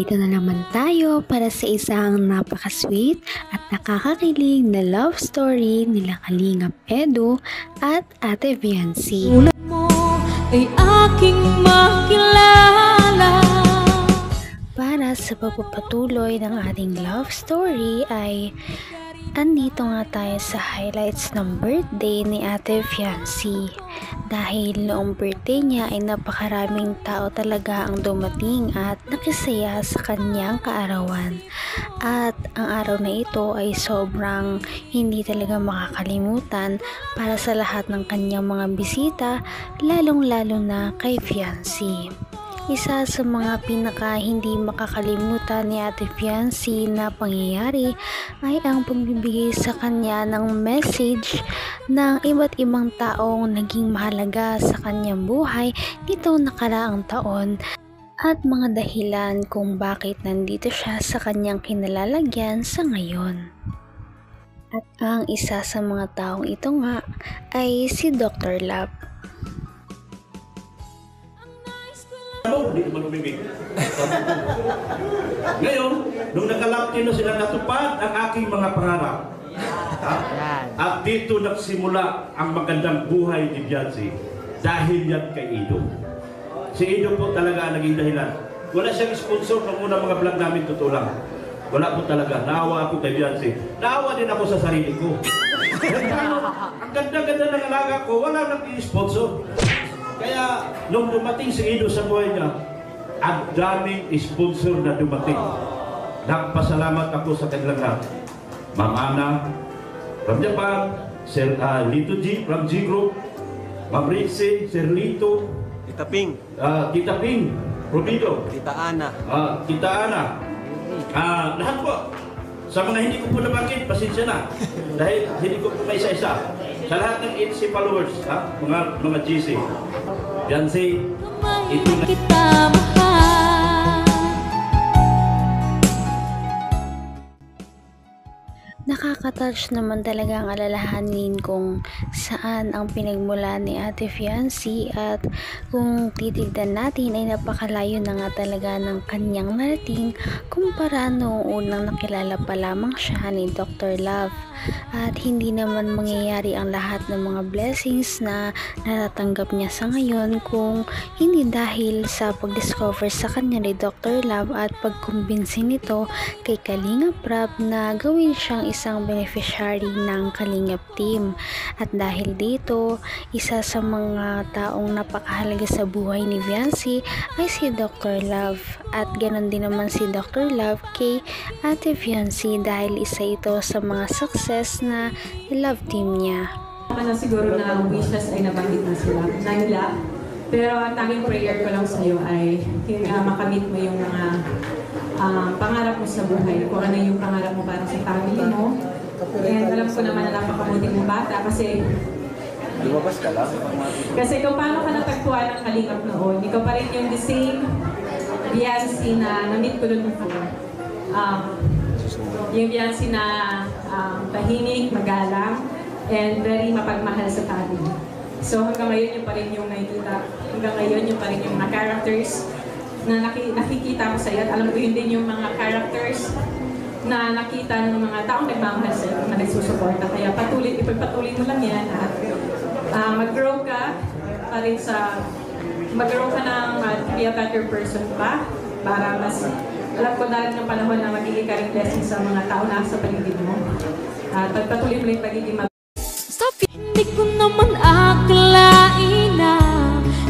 Narito na naman tayo para sa isang napaka-sweet at nakakakilig na love story nila Kalingap Edu at Ate Viancy. Tulad mo ay aking makilala. Para sa pagpapatuloy ng ating love story ay andito nga tayo sa highlights ng birthday ni Ate Viancy. Dahil noong birthday niya ay napakaraming tao talaga ang dumating at nakisaya sa kanyang kaarawan. At ang araw na ito ay sobrang hindi talaga makakalimutan para sa lahat ng kanyang mga bisita, lalong-lalo na kay Viancy. Isa sa mga pinaka hindi makakalimutan ni Ate Viancy na pangyayari ay ang pagbibigay sa kanya ng message ng iba't ibang taong naging mahalaga sa kanyang buhay nitong nakaraang taon at mga dahilan kung bakit nandito siya sa kanyang kinalalagyan sa ngayon. At ang isa sa mga taong ito nga ay si Dr. Love. Hindi naman umimig. Ngayon, nung nakalapin na sila, natupad ang aking mga pangarap. At dito nagsimula ang magandang buhay ni Viancy dahil yan kay Ido. Si Ido po talaga ang naging dahilan. Wala siyang sponsor ng unang mga vlog namin, totoo lang. Wala po talaga. Naawa ako kay Viancy. Naawa din ako sa sarili ko. Ang ganda-ganda ng alaga ko, wala nang i-sponsor. Kaya, nung dumating si Ido sa buhay niya, ang daming sponsor na dumating. Nagpasalamat ako sa kanilang lahat. Ma'am Ana, from Japan, Sir Lito G, from G Group, Ma'am Ritzy, Sir Lito, Tita Ping, Tita Ping, Robido, Tita Ana, Tita Ana, lahat po. Sa mga hindi ko po nabanggit, pasensya na. Dahil hindi ko po may isa-isa. Sa lahat ng 80 followers, mga GC. Viancy, ito na. Kita mahal. Nakaka-touch naman talaga ang alalahanin kung saan ang pinagmula ni Ate Viancy at kung titignan natin ay napakalayo na nga talaga ng kanyang narating kumpara noong unang nakilala pa lamang siya ni Dr. Love. At hindi naman mangyayari ang lahat ng mga blessings na natatanggap niya sa ngayon kung hindi dahil sa pag-discover sa kanya ni Dr. Love at pagkumbinsi nito kay Kalingap Rab na gawin siyang isang beneficiary ng Kalingap team. At dahil dito, isa sa mga taong napakahalaga sa buhay ni Viancy ay si Dr. Love. At ganon din naman si Dr. Love kay Ate Viancy dahil isa ito sa mga success na love team niya. Siguro na wishes ay nabanggit na sila nila. Pero ang tanging prayer ko lang sa iyo ay makamit mo yung mga pangarap mo sa buhay. Kung ano yung pangarap mo para sa family mo. And alam ko naman na napakabuti mong bata kasi lumabas ka lang. kasi kung paano ka natagpuan ng Kalingap noon, ikaw pa rin yung the same Viancy na na-meet ko doon before. Yung Viancy na tahimik, magalang, and very mapagmahal sa family. So hanggang ngayon yung pa rin yung nakikita, hanggang ngayon yung pa rin yung mga characters na nakikita ko sa iyo. At alam ko yun din yung mga characters na nakita ng mga taong nagmamahal sa iyo, na nagsusuporta. Kaya ipagpatuloy mo lang yan at mag-grow ka pa rin mag-grow ka ng be a better person pa para mas alam ko dahil ng panahon na magiging ka rin blessing sa mga tao na sa paligid mo. At pagpatuloy mo lang pagiging Stop! Hindi ko naman akalain na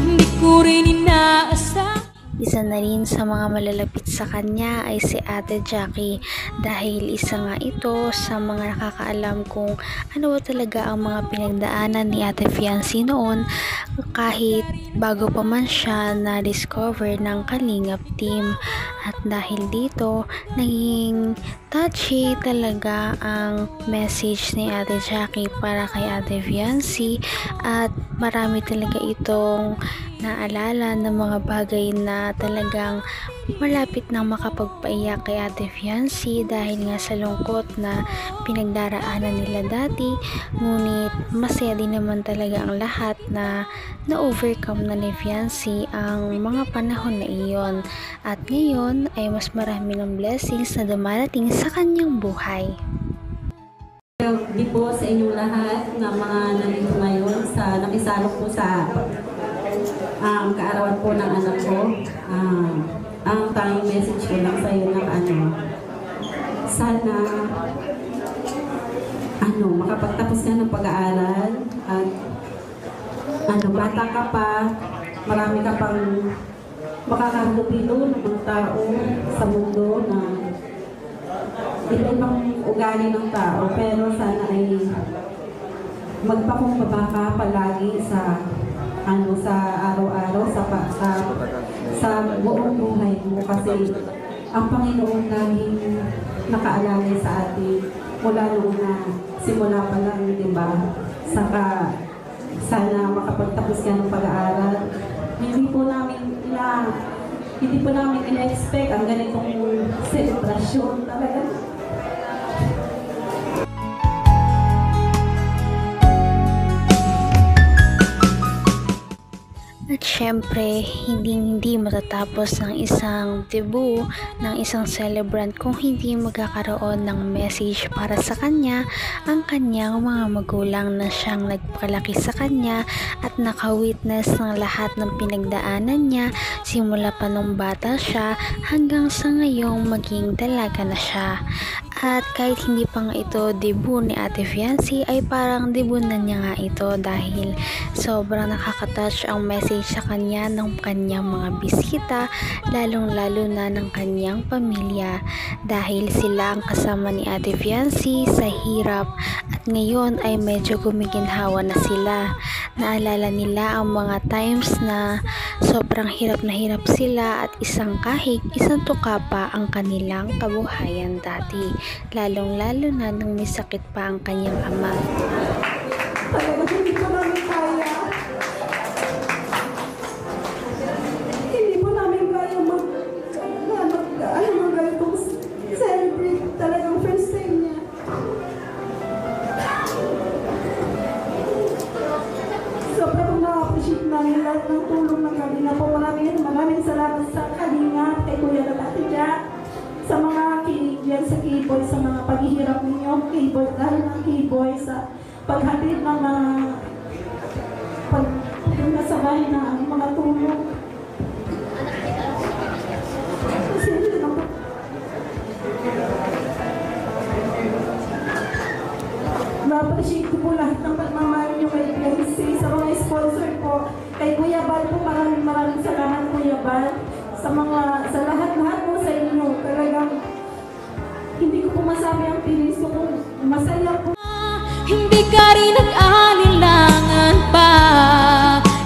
hindi ko rin inaasahan. Isa na rin sa mga malalapit sa kanya ay si Ate Jackie dahil isa nga ito sa mga nakakaalam kung ano ba talaga ang mga pinagdaanan ni Ate Viancy noon kahit bago pa man siya na-discover ng Kalingap team. At dahil dito, naging touchy talaga ang message ni Ate Jackie para kay Ate Viancy at marami talaga itong naalala ng mga bagay na talagang malapit nang makapagpaiyak kay Ate Viancy dahil nga sa lungkot na pinagdaraanan nila dati, ngunit masaya din naman talaga ang lahat na na-overcome na ni Viancy ang mga panahon na iyon. At ngayon ay mas marami ng blessings na dumarating sa kanyang buhay. Di po sa inyong lahat ng mga nandito ngayon sa nakisalok po sa kaarawan po ng anak ko. Ang tanging message ko lang sa iyo ng sana makapagtapos ka ng pag-aaral at bata ka pa, marami ka pang makakahalupilo ng mga tao sa mundo na iba-ibang ugali ng tao, pero sana ay magpakumbaba ka palagi sa sa araw-araw, sa buong buhay mo, kasi ang Panginoon laging nakaalalay sa atin mula noong na simula pa lang, di ba? Saka sana makapagtapos ka ng pag-aaral. Hindi po namin ina-expect ang ganitong selebrasyon talaga. At syempre, hindi matatapos ng isang debut ng isang celebrant kung hindi magkakaroon ng message para sa kanya ang kanyang mga magulang na siyang nagpakalaki sa kanya at naka-witness ng lahat ng pinagdaanan niya simula pa nung bata siya hanggang sa ngayong maging dalaga na siya. At kahit hindi pa nga ito debut ni Ate Fiancy, ay parang debut na niya nga ito dahil sobrang nakakatouch ang message sa kanya ng kanyang mga bisita, lalong-lalo na ng kanyang pamilya, dahil sila ang kasama ni Ate Fiancy sa hirap at ngayon ay medyo gumiginhawa na sila. Naalala nila ang mga times na sobrang hirap na hirap sila at isang kahig, isang tuka pa ang kanilang kabuhayan dati, lalong-lalo na nung may sakit pa ang kanyang ama. Talagang hindi po namin kaya. Hindi po namin kaya ganitong celebrate. Talagang first time niya. Sobrang na-appreciate namin lahat ng tulong ng Kalinga po. Maraming salamat sa Kalinga, kay Kuya at Ate Jack, sa mga kinig yan sa K-Boy, sa mga paghihirap ninyo, K-Boy, dahil ng K-Boy sa paghatid ng pagnasabahay ng mga tulong. Na-appreciate ko po lahat ng pagmamahal nyo kay PNC, sa mga sponsor po, kay Kuya Bal po, maraming salamat Kuya Bal, sa lahat po sa inyo. Talagang hindi ko po masabi ang feelings ko kung masaya po. Hindi ka rin nag-alilangan pa,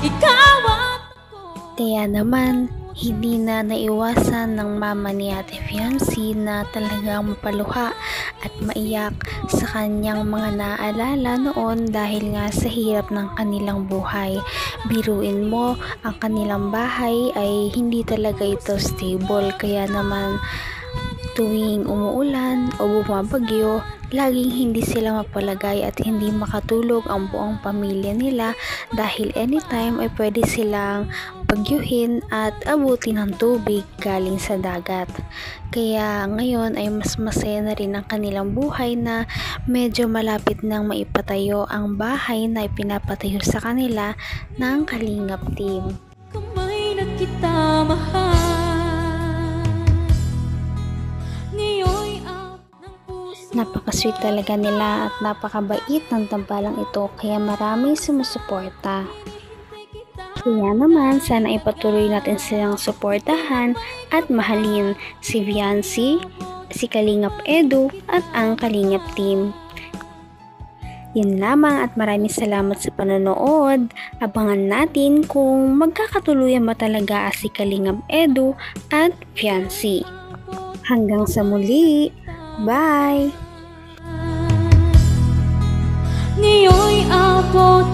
ikaw at ako. Kaya naman, hindi na naiwasan ng mama ni Ate Fiancy na talagang mapaluha at maiyak sa kanyang mga naalala noon dahil nga sa hirap ng kanilang buhay. Biruin mo, ang kanilang bahay ay hindi talaga ito stable, kaya naman tuwing umuulan o bumabagyo, laging hindi sila mapalagay at hindi makatulog ang buong pamilya nila dahil anytime ay pwede silang bagyuhin at abutin ng tubig galing sa dagat. Kaya ngayon ay mas masaya na rin ang kanilang buhay na medyo malapit nang maipatayo ang bahay na ipinapatayo sa kanila ng Kalingap team. Kamay na kita mahal. Napaka-sweet talaga nila at napakabait ng tambalang ito, kaya maraming sumusuporta. Kaya naman, sana ipatuloy natin silang suportahan at mahalin si Fiancy, si Kalingap Edu at ang Kalingap team. Yun lamang at maraming salamat sa panonood. Abangan natin kung magkakatuluyan ba talaga si Kalingap Edu at Fiancy. Hanggang sa muli! Bye! Ngayon'y abot